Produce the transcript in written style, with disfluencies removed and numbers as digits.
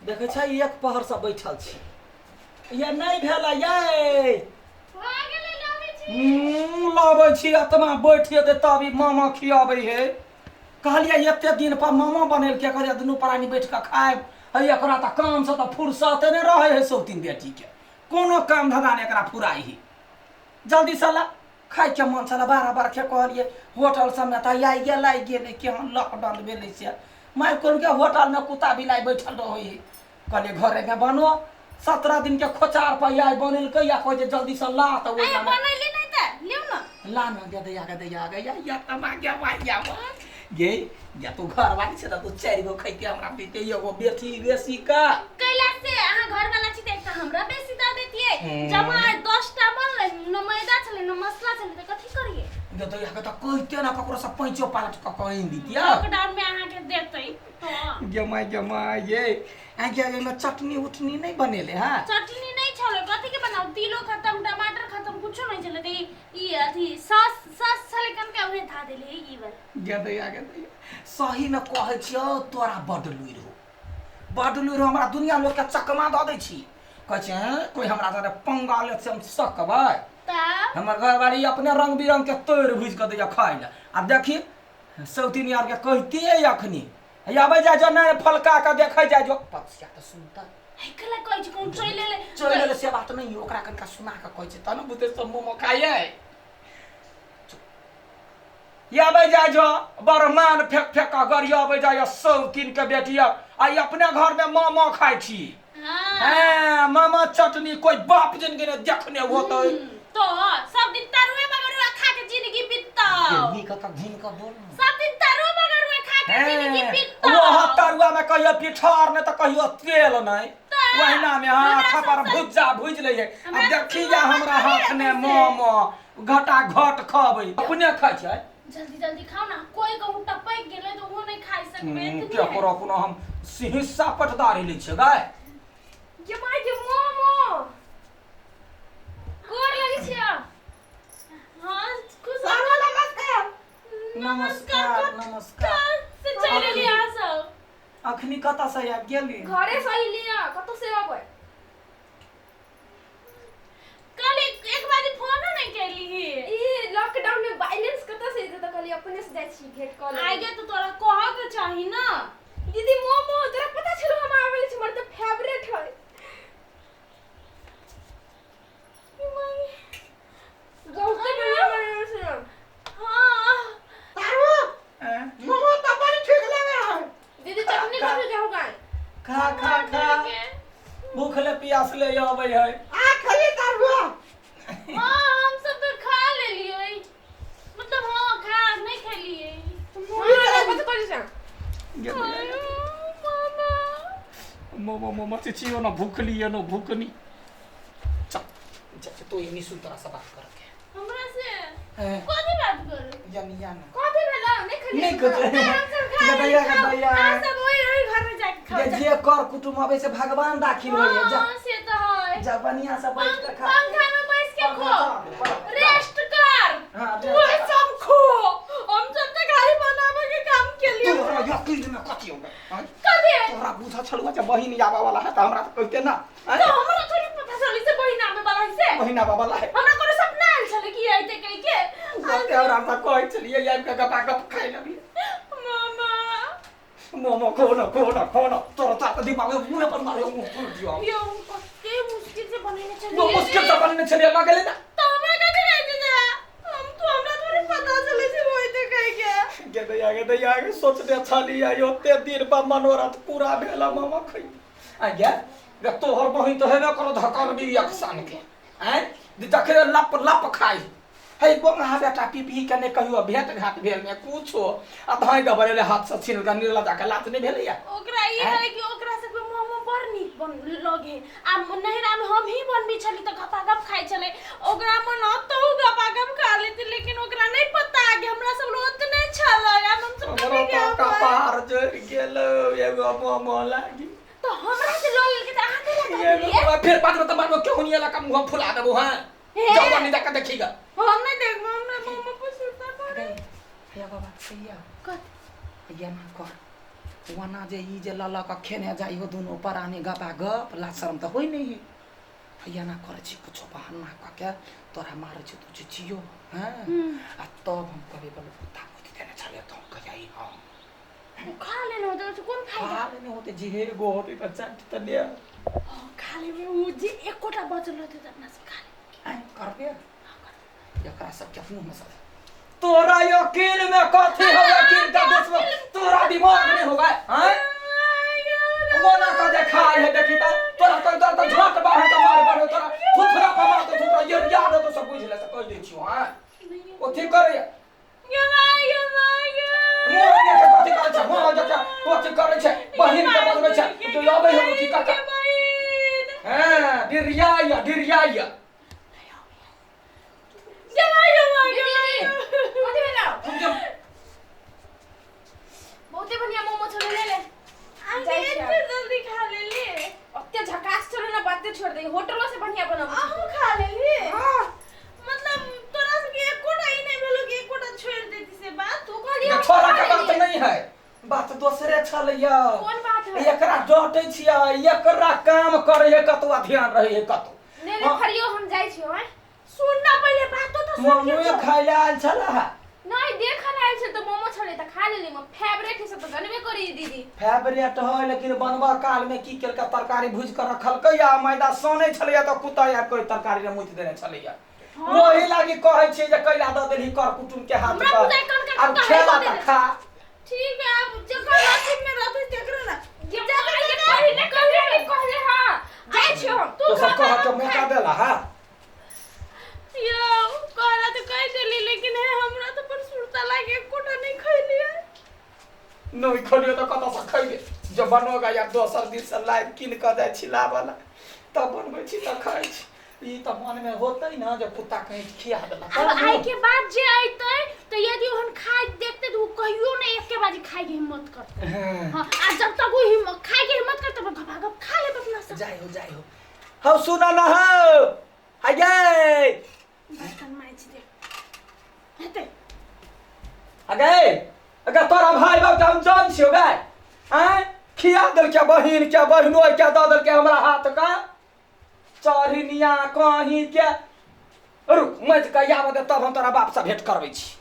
देखे छै एक पहर से बैठल छी ये नहीं भेल ये लाबै छी एतना बैठिए दे तभी मामा खियाबै हे कहलिए एते दिन पर मामा बनेलकै कहलिए दुनू प्राणी बैठ के खाएब है एकरा त काम से त फुर्सत नहीं रहे है सौतीन बेटी के कोनो काम धंधा ने एकरा फुराई ही जल्दी साला खाइ के मन छला बारह बार के कहलिए होटल सब में त आई गेले केहन लॉकडाउन भेले से माय कोन के होटल में कुत्ता बिलाई बैठल रहे कहलिए घरे में बनो 17 दिन के खोचार पर आई बनल के या कह जे जल्दी से ला त ओइ में बनैली नहीं त लिउ न ला न दे गया या तमा गया वाया गे या तू घर वाली से तू 4 गो खैते हमरा देते एगो बेटी बेसी का कैला से अहाँ घर वाला छी त हमरा बेसी दा देतिए जब 10 टा बनले न मैदा छले न मसला छले त कथि करिए गे तो या के त कहते ना ककरो से पैंचो पालट क कहीं दितिया लॉकडाउन में अहाँ के देतै गे माय ये आगे में चटनी उठनी नहीं बनेले हां चटनी नहीं छले कथि के बनाऊ तिलो खत्म टमाटर खत्म कुछो नहीं छले त ई अथी सॉस छले कम के उहे धा देले ई बार गे सही में कहै छियो तोरा बड लुइर हो हमरा दुनिया लोग के चकमा द दै छी कहै छै कोई हमरा साथे पंगा ले से हम सकबै ता हमर घरवाली अपने रंग बिरंग के तोड़ भुज के दैया खाइ ले अब देखी सौतीन यार के कहते अखनी आबे जा जो नहीं फलका के देखे जा जो पछिया त सुनता हैकला कहै छै कोन चोइ ले से बात नहीं ओकरा कनका सुना के कहै छै त न बुते सब मोमो खाइए आबे जा जो बरमान फेक गरिया आबे जा सौतीन के बेटिया आई अपने घर में मोमो खाइ छी हां मामा चटनी कोई बाप जिंदगी ने देखने होतै तो सब दिन तरुए मगरुआ खा के जिंदगी बिताओ नी का घिन का बोल सब दिन तरुए मगरुआ खा के जिंदगी बिताओ वो तरुआ में कहियो पिठार ने त कहियो तेल नहीं वहिना में हाथ पर भुज ले अब देखी जा हमरा हाथ में मोमो घटा घट खाबै अपने खाइ छै जल्दी खाओ ना कोई कहूं टपक गेले तो वो नहीं खा सकबे क्या करो अपना हम हिस्सा पटदारी ले छै गाय ये माय के मोमो गोर लगी छिया हां खुश नमस्कार से चले लिया सब अखनी कता से आ गेली घरे सही लिया कतो से आबै कल एक बार फोन नहीं कैली ई लॉकडाउन में बैलेंस कता से त कल अपने से जाय छी भेट कॉल आगे तो तोरा कह के चाही ना दीदी मोमो तोरा पता छलो हम आवेले छी हमर त फेवरेट है बहुत बढ़िया बने से हां तारो मोमो त बड़ी ठीक लगे है दीदी चटनी खा के जाओ खा भूख ले प्यास ले आबै है आ खली तारो हां हम सब तो खा ले लिए मतलब हां खा नहीं खा लिए कत कर जा मोमो चिचियो ना भूखली है ना भूखनी चल तो इनी सुतरा से बात करके हमरा से कथि बात कर जनिया ना कथि भेला नहीं खली नहीं कुछ गदैया आ सब ओई घर में जाके खा जे कर कुटुम आवे से भगवान दाखिल होइए जा से तो है जबनिया से बैठ के खा पंखा में बैठ के खो रेस्ट कर हां तू सब खो हम सब तो गाड़ी बनावे के काम के लिए तोरा यकीन में कथि होगा कथि तोरा बुझा छलुआ जे बहिन आवा वाला है त हमरा त कहते ना तो हमरा थोड़ी पता चली से बहिना में वाला है से बहिन आवा वाला है हमरा कोनो सपना आइल छले कि आइते कहि के कहते और हम कहै छलिए यार के गपा गप खाइ लबी मामा मोमो कोना तोरा त दिमाग में पूरे पर मारे मुंह फूल दियो यो कते मुश्किल से बनेने छले वो मुश्किल से बनने छलिए लगले ना तो हमरा कथि रहते जा हम तो हमरा थोड़ी पता चले से होइते कहि के गे दैया सोचते छलिए ओते दिन पर मनोरथ पूरा भेला मामा खई आ गे तोहर बहिन तो हेबे करो धकर भी अक्सान के हैं देखरे लप खाई हे गोंगा बेटा पीपी कने कहियो भेट घाट भेल में कुछो आ धाय दबरेले हाथ से छीन के निर्ला जाके लात नहीं भेलैया ओकरा ई है कि ओकरा से मोमो बड़ नीक बन लगे आ नहिरा में हम ही बनबी छली त गपागप खाइ छले ओकरा मन तो गपागप खा लेती लेकिन ओकरा नहीं पता कि हमरा सब लोग नहीं छला या हम सब कभी के कपार जर गेलो एगो मोमो लागी तो हमरा से लो लेके आ के ये फिर बाद में त मानो क्यों नहीं लगा मुंह फुला देबो हां जवानी जाके देखिगा हम नहीं देखबो हमरा मोमो पसंद पड़े या बाबा सैया कत या ना कर वना जे ई जे लल का खेने जाइ हो दोनों परानी गपा गप ला शर्म त होई नहीं हैया ना करे छी कुछ बहाना क के तोरा मारे छी तू चिचियो हैं आ तब हम कभी बोले कुत्ता कुछ देने चले तो हम कह आई हां खा लेने होते तो कौन खाएगा? खा लेने होते जिहेर गो होते त चाट त ले खा ले वो जे एक कोटा बचल रहते त अपना से खा ले। आई करबे एकरा सब के मुंह में सब तोरा यकीन में कथी हो यकीन का दुश्मन तोरा दिमाग में होगा हैं मोना का देखा है देखी त तोरा तो झट बाहर का मार पड़ो तोरा थुथरा का मार तो थुथरा ये याद तो सब बुझ ले से कह दे छियो हां ओ ठीक करे मोना के कथी करे छ मोना के कथी करे छ बहिन के बनबे छ तो आबै हो की का हां डिरियाया कथी भेला बहुते बढ़िया मोमो छोड़ ले जल्दी खा ले ले। अत्ते झकास छोड़ ना बातें छोड़ दे होटलों से बढ़िया बनाओ आहू खा ले ले। मतलब तोरा से एक कोटा ही नहीं भेलो कि एक कोटा छोड़ देती से बात तू कहली ये छोरा के बात नहीं है बात दूसरे छलैया कौन बात है एकरा डटे छिया एकरा काम करे है कतवा ध्यान रहे है कतो ले ले खरियो हम जाई छियो हैं सुनना पहले बात तो सुन मोमो खाइला आल छला नहीं देखन आइल छ त मोमो छोड़े त खा लेली म फेवरेट है सब त जानबे करी दीदी फेवरेट है लेकिन बनवा काल में की केलका तरकारी भूज कर रखलकै या मैदा सने छलैया त कुत्ता या कोई तरकारी रे मुइत देने छलैया वही लागी कहै छै जे कैला द देली कर कुटुम के हाथ हमरा बुझाइ कन के अब खेला त खा ठीक है अब जकर नसीब में रहते देख रे ना जे पहिले कहले हां जाई छियो हम तो सब कह के मौका देला हां यो कहला तो कह देली लेकिन है हमरा तो पर सुरता लागे एक कोटा नहीं खइली है। नहीं खलियो तो कत से खइबे जब बनोगा या दोसर दिन से लाइव किन क जाय छिला वाला तब बनबै छी त खाइ छी ई त मन में होतै ना जब कुत्ता कहीं खिया देला अब आई के बाद जे आइतै तो यदि हम खाइ देखते तो कहियो नहीं एक के बाजी खाए के हिम्मत करते हां आज जब तक वो हिम्मत खाए के हिम्मत करते तो गप खा ले अपना सब जाई हो हौ सुना ना हो आगे बर्तन मांज दे हेते आगे अगर तोरा भाई बाप के हम जान छियो गाय हैं खिया दल के बहिन के बहनो के द दल के हमरा हाथ का चढ़निया कहीं के रुक मज के आबे तब हम तोरा बाप से भेंट करबै छी